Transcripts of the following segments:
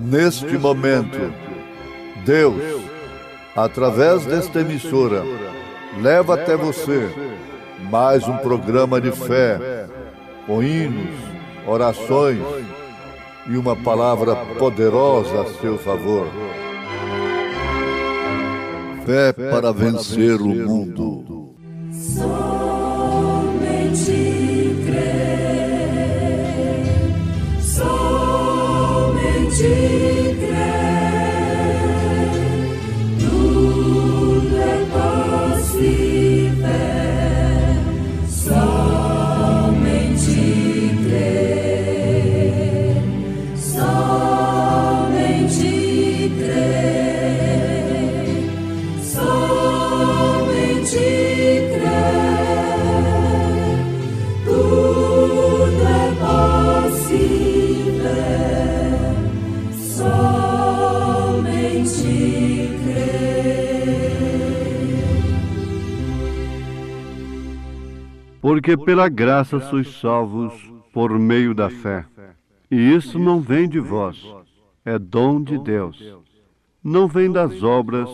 Neste momento, Deus, através desta emissora, leva até você mais um programa de fé, com hinos, orações e uma palavra poderosa a seu favor. Fé para vencer o mundo. Somente crer, somente crer, tudo é possível, somente crer, somente crer, somente crer, tudo é possível, somente crer. Porque pela graça sois salvos por meio da fé. E isso não vem de vós, é dom de Deus. Não vem das obras,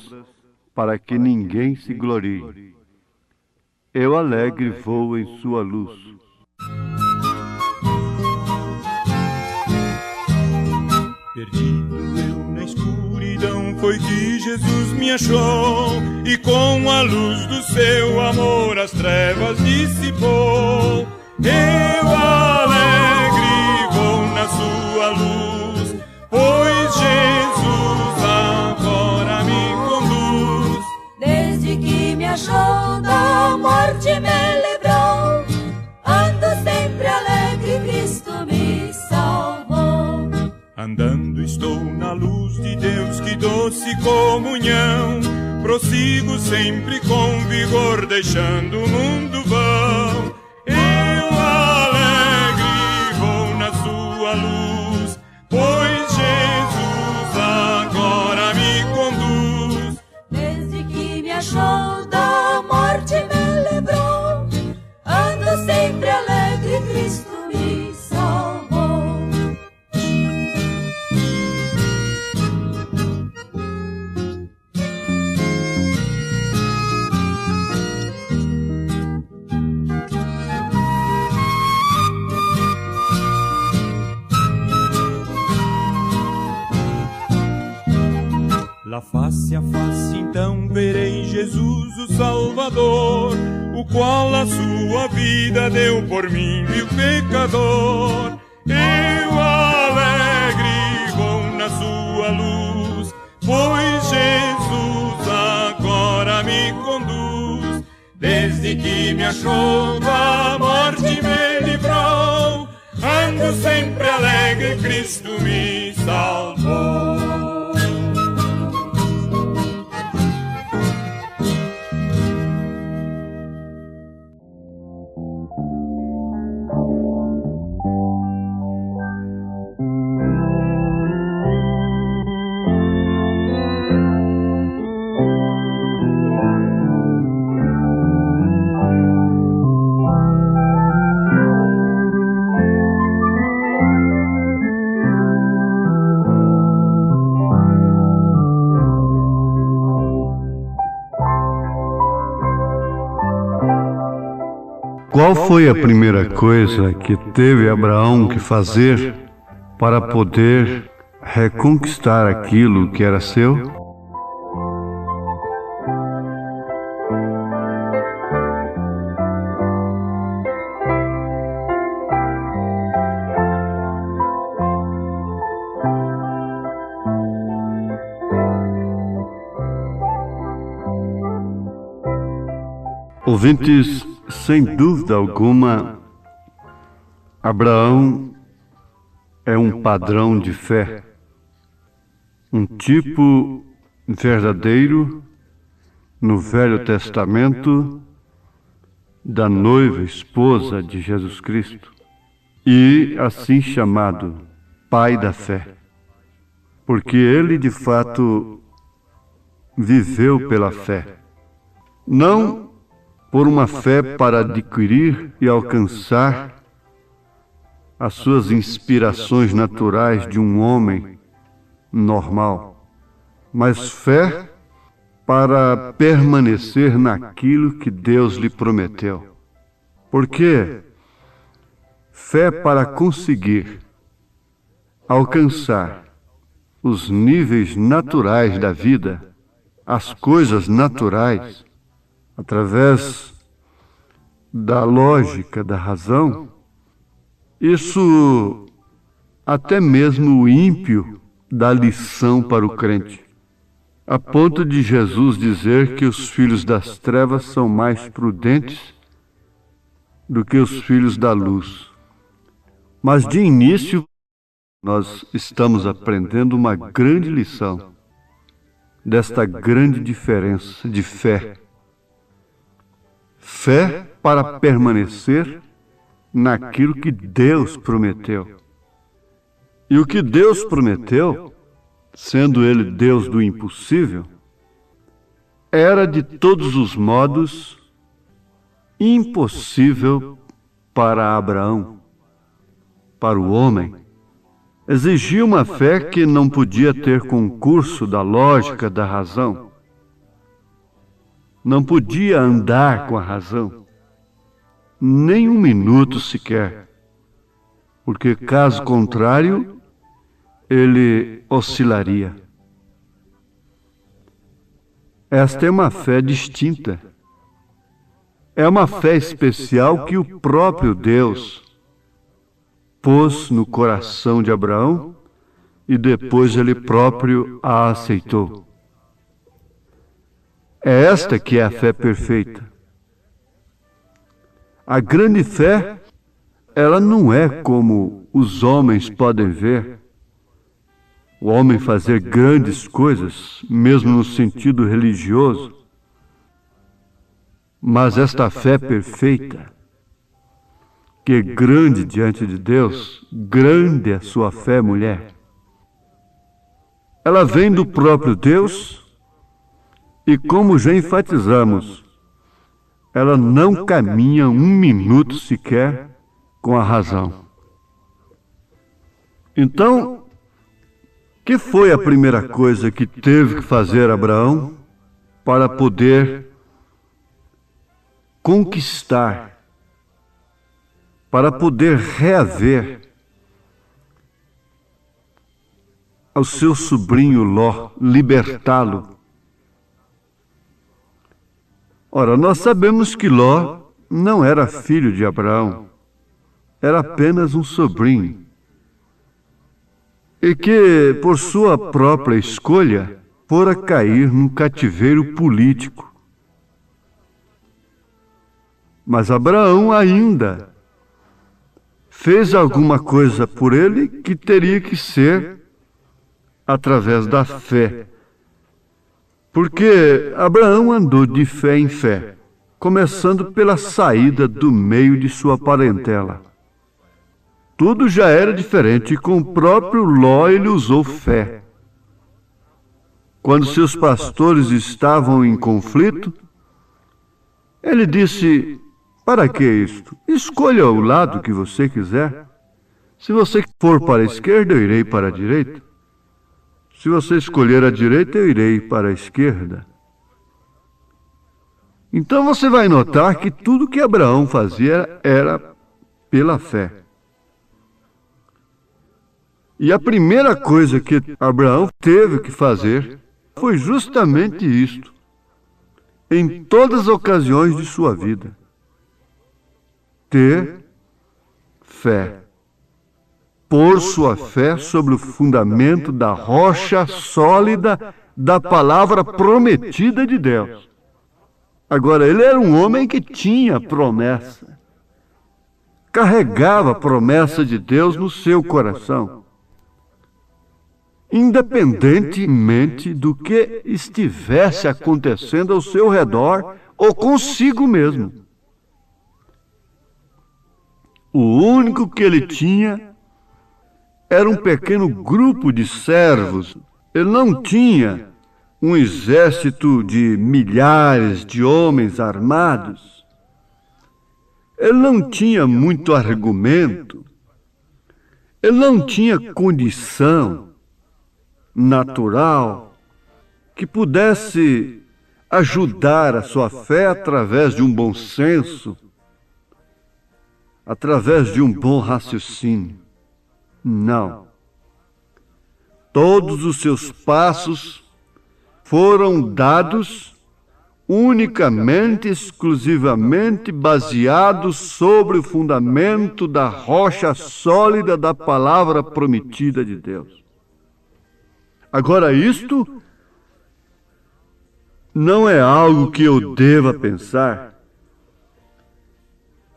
para que ninguém se glorie. Eu alegre vou em sua luz. Perdido eu na escuridão, foi que Jesus me achou, e com a luz do seu amor as trevas dissipou. Eu alegre vou na sua luz, pois Jesus agora me conduz. Desde que me achou da morte me livrou, ando sempre alegre, Cristo me salvou. Andando estou na luz de Deus, que doce comunhão, prossigo sempre com vigor, deixando o mundo vão. Eu alegre vou na sua luz, pois Jesus agora me conduz. Desde que me achou da morte me livrou, ando sempre alegre, Cristo me salvou. Lá face a face então verei Jesus o Salvador, o qual a sua vida deu por mim, vil pecador. Eu alegre vou na sua luz, pois Jesus agora me conduz. Desde que me achou da morte me livrou, ando sempre alegre, Cristo me salvou. Qual foi a primeira coisa que teve Abraão que fazer para poder reconquistar aquilo que era seu? Ouvintes, sem dúvida alguma, Abraão é um padrão de fé, um tipo verdadeiro no Velho Testamento da noiva esposa de Jesus Cristo e assim chamado Pai da Fé, porque ele de fato viveu pela fé, não por uma fé para adquirir e alcançar as suas inspirações naturais de um homem, normal, mas fé para permanecer naquilo que Deus lhe prometeu. Porque fé para conseguir alcançar os níveis naturais da vida, as coisas naturais, através da lógica, da razão, isso até mesmo o ímpio dá lição para o crente, a ponto de Jesus dizer que os filhos das trevas são mais prudentes do que os filhos da luz. Mas de início, nós estamos aprendendo uma grande lição desta grande diferença de fé. Fé para permanecer naquilo que Deus prometeu. E o que Deus prometeu, sendo Ele Deus do impossível, era de todos os modos impossível para Abraão, para o homem. Exigia uma fé que não podia ter concurso da lógica, da razão. Não podia andar com a razão, nem um minuto sequer, porque caso contrário, ele oscilaria. Esta é uma fé distinta. É uma fé especial que o próprio Deus pôs no coração de Abraão e depois ele próprio a aceitou. É esta que é a fé perfeita. A grande fé, ela não é como os homens podem ver, o homem fazer grandes coisas, mesmo no sentido religioso. Mas esta fé perfeita, que é grande diante de Deus, grande é a sua fé, mulher. Ela vem do próprio Deus e, como já enfatizamos, ela não caminha um minuto sequer com a razão. Então, que foi a primeira coisa que teve que fazer Abraão para poder conquistar, para poder reaver ao seu sobrinho Ló, libertá-lo? Ora, nós sabemos que Ló não era filho de Abraão, era apenas um sobrinho. E que, por sua própria escolha, fora cair num cativeiro político. Mas Abraão ainda fez alguma coisa por ele que teria que ser através da fé. Porque Abraão andou de fé em fé, começando pela saída do meio de sua parentela. Tudo já era diferente e com o próprio Ló ele usou fé. Quando seus pastores estavam em conflito, ele disse: para que isto? Escolha o lado que você quiser. Se você for para a esquerda, eu irei para a direita. Se você escolher a direita, eu irei para a esquerda. Então você vai notar que tudo que Abraão fazia era pela fé. E a primeira coisa que Abraão teve que fazer foi justamente isto, em todas as ocasiões de sua vida: ter fé. Pôr sua fé sobre o fundamento da rocha sólida da palavra prometida de Deus. Agora, ele era um homem que tinha promessa, carregava a promessa de Deus no seu coração, independentemente do que estivesse acontecendo ao seu redor ou consigo mesmo. O único que ele tinha era um pequeno grupo de servos. Ele não tinha um exército de milhares de homens armados. Ele não tinha muito argumento. Ele não tinha condição natural que pudesse ajudar a sua fé através de um bom senso, através de um bom raciocínio. Não. Todos os seus passos foram dados unicamente, exclusivamente baseados sobre o fundamento da rocha sólida da palavra prometida de Deus. Agora, isto não é algo que eu deva pensar.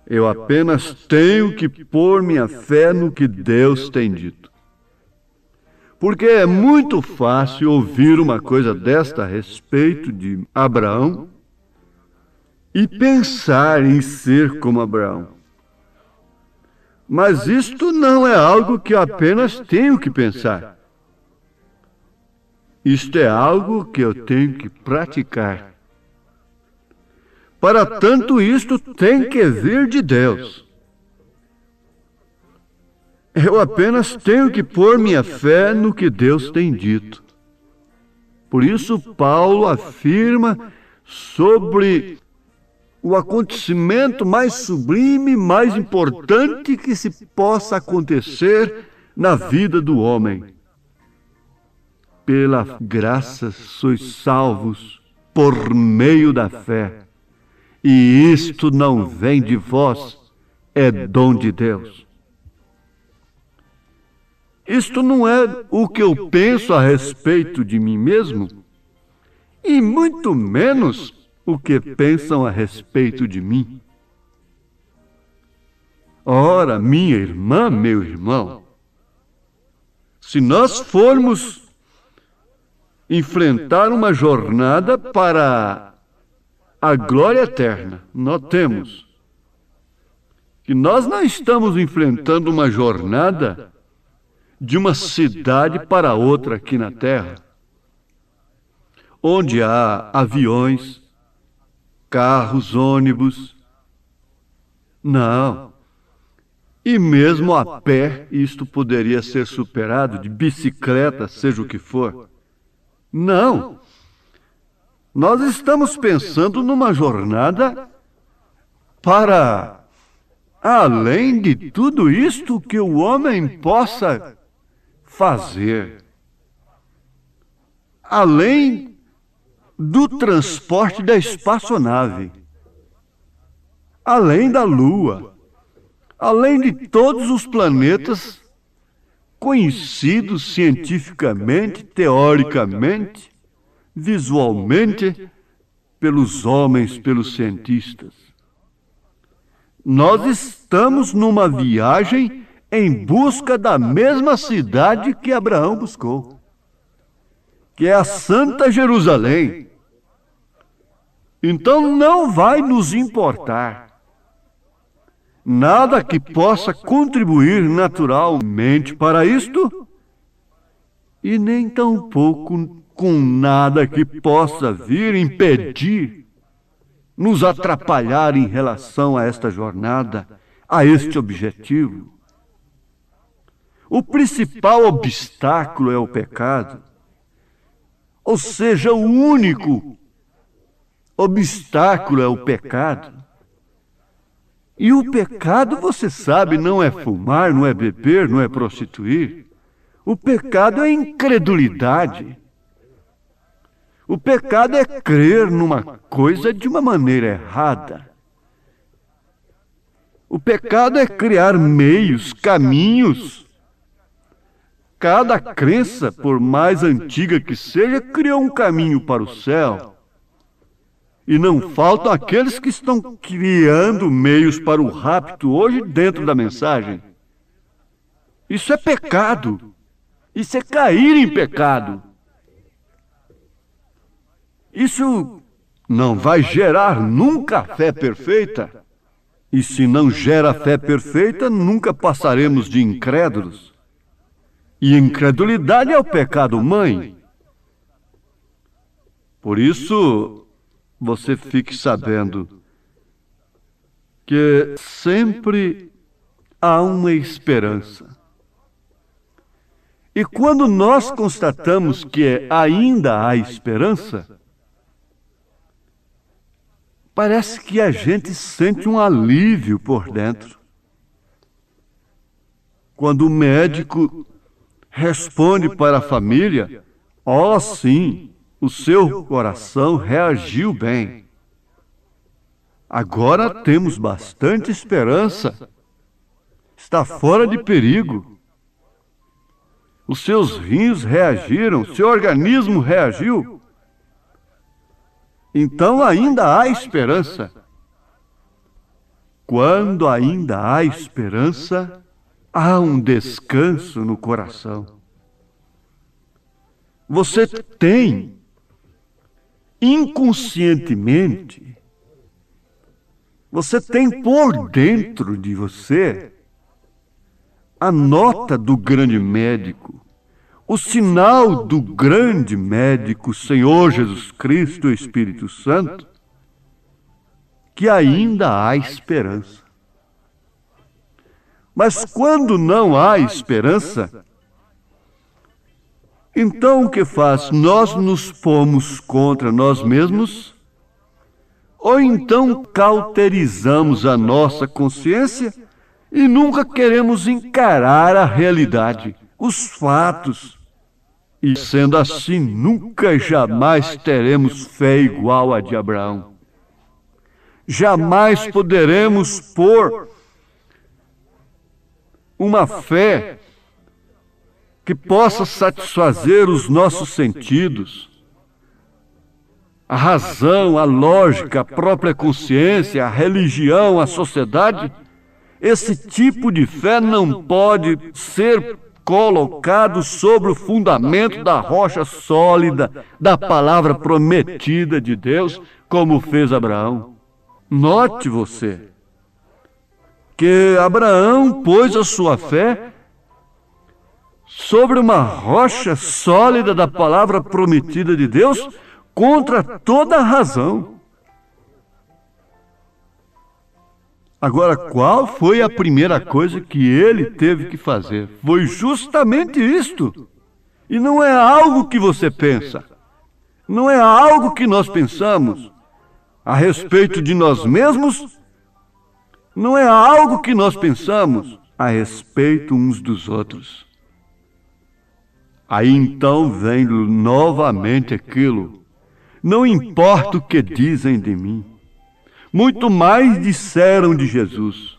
Eu apenas tenho que pôr minha fé no que Deus tem dito. Porque é muito fácil ouvir uma coisa desta a respeito de Abraão e pensar em ser como Abraão. Mas isto não é algo que eu apenas tenho que pensar. Isto é algo que eu tenho que praticar. Para tanto, isto tem que vir de Deus. Eu apenas tenho que pôr minha fé no que Deus tem dito. Por isso, Paulo afirma sobre o acontecimento mais sublime, mais importante que se possa acontecer na vida do homem. Pela graça sois salvos por meio da fé. E isto não vem de vós, é dom de Deus. Isto não é o que eu penso a respeito de mim mesmo, e muito menos o que pensam a respeito de mim. Ora, minha irmã, meu irmão, se nós formos enfrentar uma jornada para a glória eterna, notemos que nós não estamos enfrentando uma jornada de uma cidade para outra aqui na Terra, onde há aviões, carros, ônibus. Não. E mesmo a pé, isto poderia ser superado, de bicicleta, seja o que for. Não. Nós estamos pensando numa jornada para além de tudo isto que o homem possa fazer, além do transporte da espaçonave, além da Lua, além de todos os planetas conhecidos cientificamente, teoricamente, visualmente, pelos homens, pelos cientistas. Nós estamos numa viagem em busca da mesma cidade que Abraão buscou, que é a Santa Jerusalém. Então não vai nos importar nada que possa contribuir naturalmente para isto, e nem tampouco com nada que possa vir impedir, nos atrapalhar em relação a esta jornada, a este objetivo. O principal obstáculo é o pecado, ou seja, o único obstáculo é o pecado. E o pecado, você sabe, não é fumar, não é beber, não é prostituir. O pecado é incredulidade. O pecado é crer numa coisa de uma maneira errada. O pecado é criar meios, caminhos. Cada crença, por mais antiga que seja, criou um caminho para o céu. E não faltam aqueles que estão criando meios para o rapto hoje dentro da mensagem. Isso é pecado. Isso é cair em pecado. Isso não vai gerar nunca a fé perfeita. E se não gera a fé perfeita, nunca passaremos de incrédulos. E incredulidade é o pecado mãe. Por isso, você fique sabendo que sempre há uma esperança. E quando nós constatamos que ainda há esperança, parece que a gente sente um alívio por dentro. Quando o médico responde para a família: "Oh, sim, o seu coração reagiu bem. Agora temos bastante esperança. Está fora de perigo. Os seus rins reagiram, seu organismo reagiu. Então ainda há esperança." Quando ainda há esperança, há um descanso no coração. Você tem, inconscientemente, você tem por dentro de você a nota do grande médico, o sinal do grande médico, Senhor Jesus Cristo e Espírito Santo, que ainda há esperança. Mas quando não há esperança, então o que faz? Nós nos pomos contra nós mesmos, ou então cauterizamos a nossa consciência e nunca queremos encarar a realidade, os fatos. E sendo assim, nunca jamais teremos fé igual a de Abraão. Jamais poderemos pôr uma fé que possa satisfazer os nossos sentidos, a razão, a lógica, a própria consciência, a religião, a sociedade. Esse tipo de fé não pode ser colocado sobre o fundamento da rocha sólida, da palavra prometida de Deus, como fez Abraão. Note você que Abraão pôs a sua fé sobre uma rocha sólida da palavra prometida de Deus, contra toda a razão. Agora, qual foi a primeira coisa que ele teve que fazer? Foi justamente isto. E não é algo que você pensa. Não é algo que nós pensamos a respeito de nós mesmos. Não é algo que nós pensamos a respeito uns dos outros. Aí então vem novamente aquilo: não importa o que dizem de mim. Muito mais disseram de Jesus.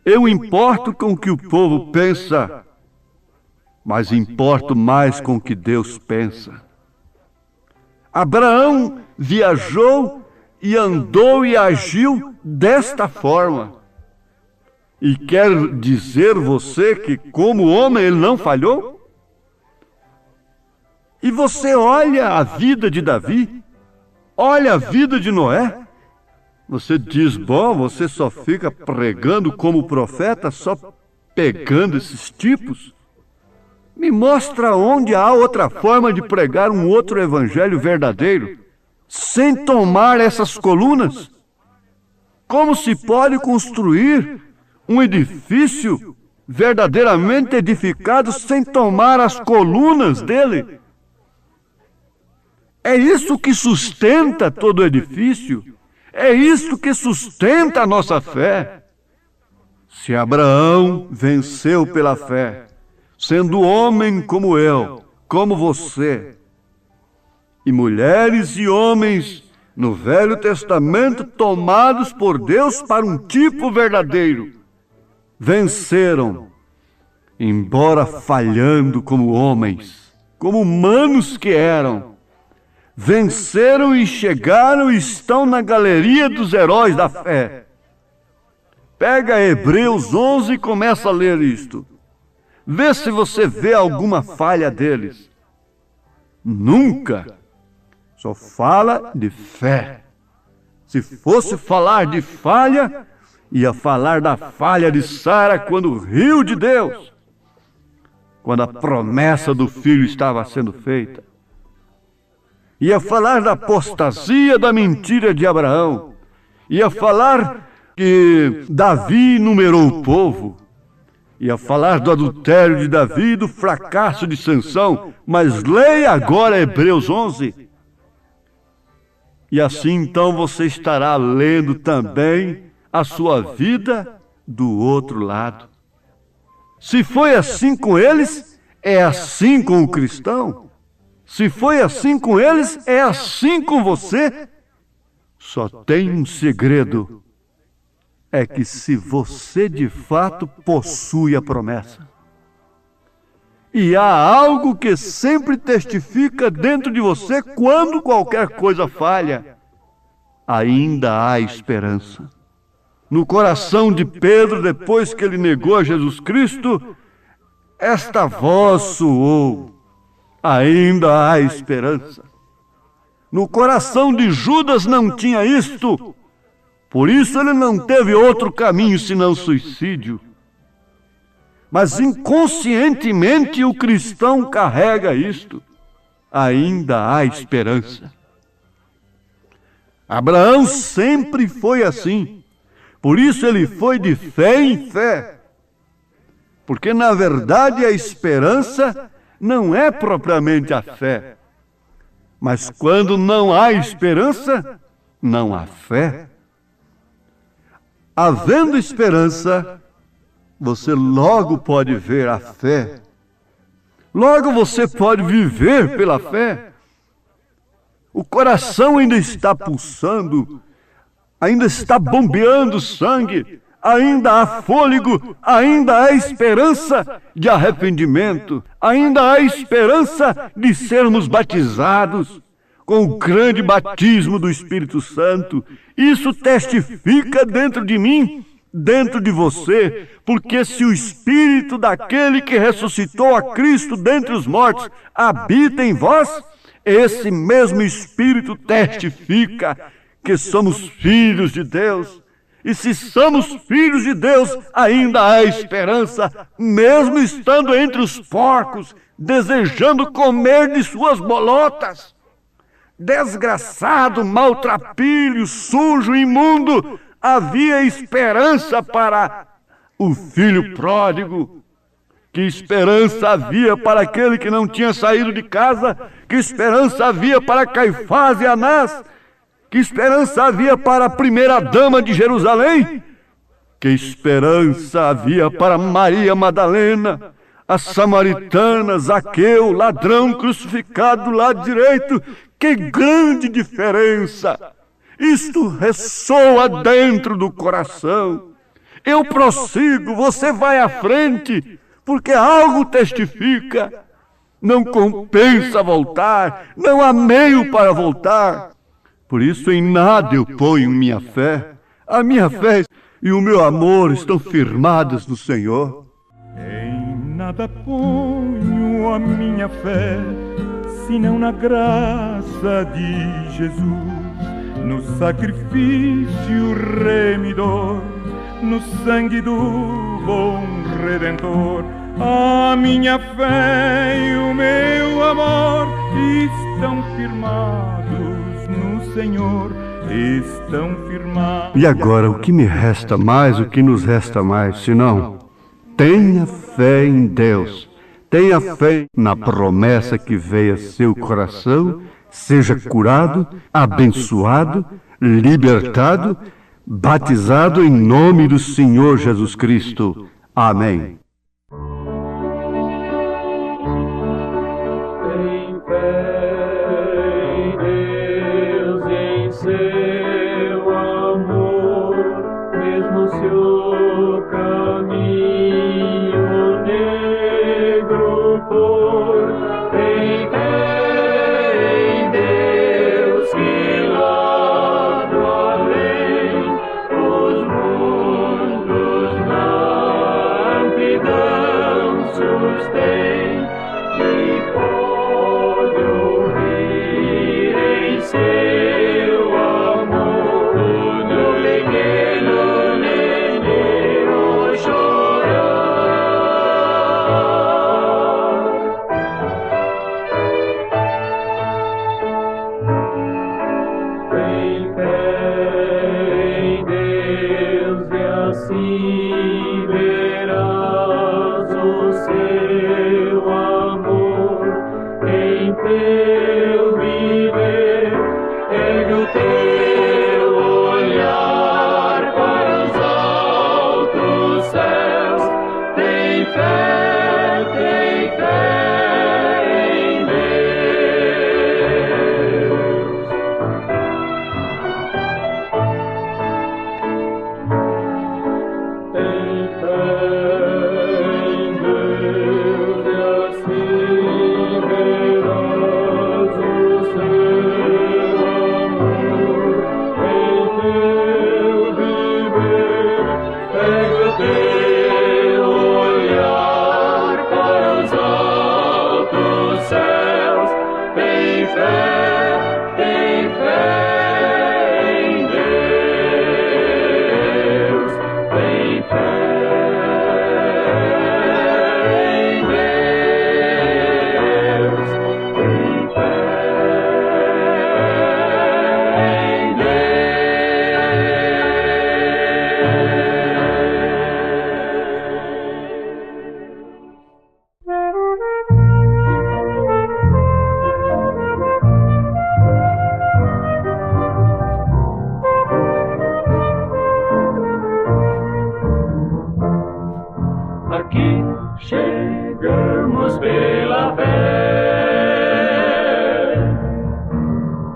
Eu importo com o que o povo pensa, mas importo mais com o que Deus pensa. Abraão viajou e andou e agiu desta forma. E quer dizer você que, como homem, ele não falhou? E você olha a vida de Davi, olha a vida de Noé. Você diz: bom, você só fica pregando como profeta, só pegando esses tipos? Me mostra onde há outra forma de pregar um outro evangelho verdadeiro, sem tomar essas colunas. Como se pode construir um edifício verdadeiramente edificado sem tomar as colunas dele? É isso que sustenta todo o edifício. É isso que sustenta a nossa fé. Se Abraão venceu pela fé, sendo homem como eu, como você, e mulheres e homens no Velho Testamento tomados por Deus para um tipo verdadeiro, venceram, embora falhando como homens, como humanos que eram, venceram e chegaram e estão na galeria dos heróis da fé. Pega Hebreus 11 e começa a ler isto. Vê se você vê alguma falha deles. Nunca. Só fala de fé. Se fosse falar de falha, ia falar da falha de Sara quando riu de Deus, quando a promessa do filho estava sendo feita. Ia falar da apostasia, da mentira de Abraão. Ia falar que Davi numerou o povo. ia falar do adultério de Davi e do fracasso de Sansão, mas leia agora Hebreus 11. E assim então você estará lendo também a sua vida do outro lado. Se foi assim com eles, é assim com o cristão. Se foi assim com eles, é assim com você. Só tem um segredo. É que se você de fato possui a promessa, e há algo que sempre testifica dentro de você quando qualquer coisa falha, ainda há esperança. No coração de Pedro, depois que ele negou a Jesus Cristo, esta voz soou: ainda há esperança. No coração de Judas não tinha isto. Por isso ele não teve outro caminho senão suicídio. Mas inconscientemente o cristão carrega isto. Ainda há esperança. Abraão sempre foi assim. Por isso ele foi de fé em fé. Porque na verdade a esperança não é propriamente a fé. Mas quando não há esperança, não há fé. Havendo esperança, você logo pode ver a fé. Logo você pode viver pela fé. O coração ainda está pulsando, ainda está bombeando sangue, ainda há fôlego, ainda há esperança de arrependimento, ainda há esperança de sermos batizados com o grande batismo do Espírito Santo. Isso testifica dentro de mim, dentro de você, porque se o Espírito daquele que ressuscitou a Cristo dentre os mortos habita em vós, esse mesmo Espírito testifica que somos filhos de Deus. E se somos filhos de Deus, ainda há esperança, mesmo estando entre os porcos, desejando comer de suas bolotas. Desgraçado, maltrapilho, sujo, imundo, havia esperança para o filho pródigo. Que esperança havia para aquele que não tinha saído de casa? Que esperança havia para Caifás e Anás? Que esperança havia para a primeira dama de Jerusalém? Que esperança havia para Maria Madalena, a samaritana, Zaqueu, ladrão crucificado do lado direito? Que grande diferença! Isto ressoa dentro do coração. Eu prossigo, você vai à frente, porque algo testifica. Não compensa voltar, não há meio para voltar. Por isso em nada eu ponho minha fé. A minha fé e o meu amor estão firmados no Senhor. Em nada ponho a minha fé, senão na graça de Jesus, no sacrifício remidor, no sangue do bom Redentor. A minha fé e o meu amor estão firmados no Senhor, estão firmados. E agora, o que me resta mais, o que nos resta mais, senão tenha fé em Deus. Tenha fé na promessa que veio a seu coração, seja curado, abençoado, libertado, batizado em nome do Senhor Jesus Cristo. Amém. Tem fé em Deus, em seu amor, mesmo se o caminho negro for. Tem fé em Deus que lá do além os mundos na amplidão sustém e pode ouvir teu viver, ergue o teu olhar para os altos céus, tem fé em Deus. Tem fé em Deus e assim verás o seu amor em teu viver. Pega o teu olhar para os altos céus, tem fé em Deus, tem fé em Deus, tem fé em Aqui chegamos pela fé,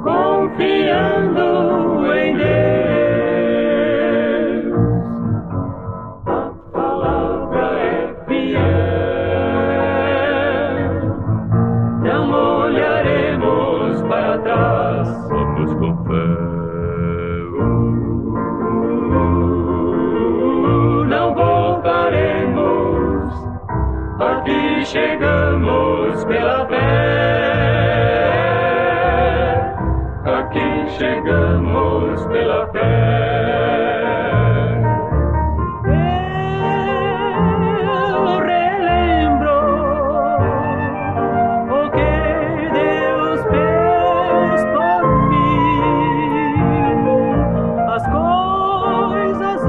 confiando em Deus. A palavra é fiel, não olharemos para trás, vamos com fé. Não voltaremos, aqui chegamos pela fé, aqui chegamos pela fé. Eu relembro o que Deus fez por mim, as coisas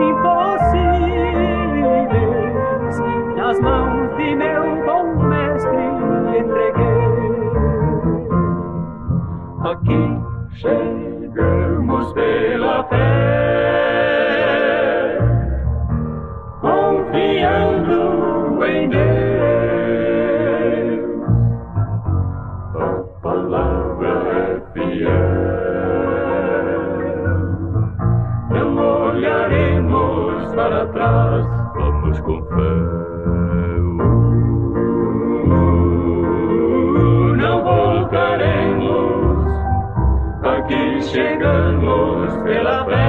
impossíveis nas mãos de meu bom mestre entreguei. Aqui chegamos pela fé, confiando em Deus. A palavra é fiel, não olharemos para trás, vamos com fé. Não voltaremos, aqui chegamos pela fé.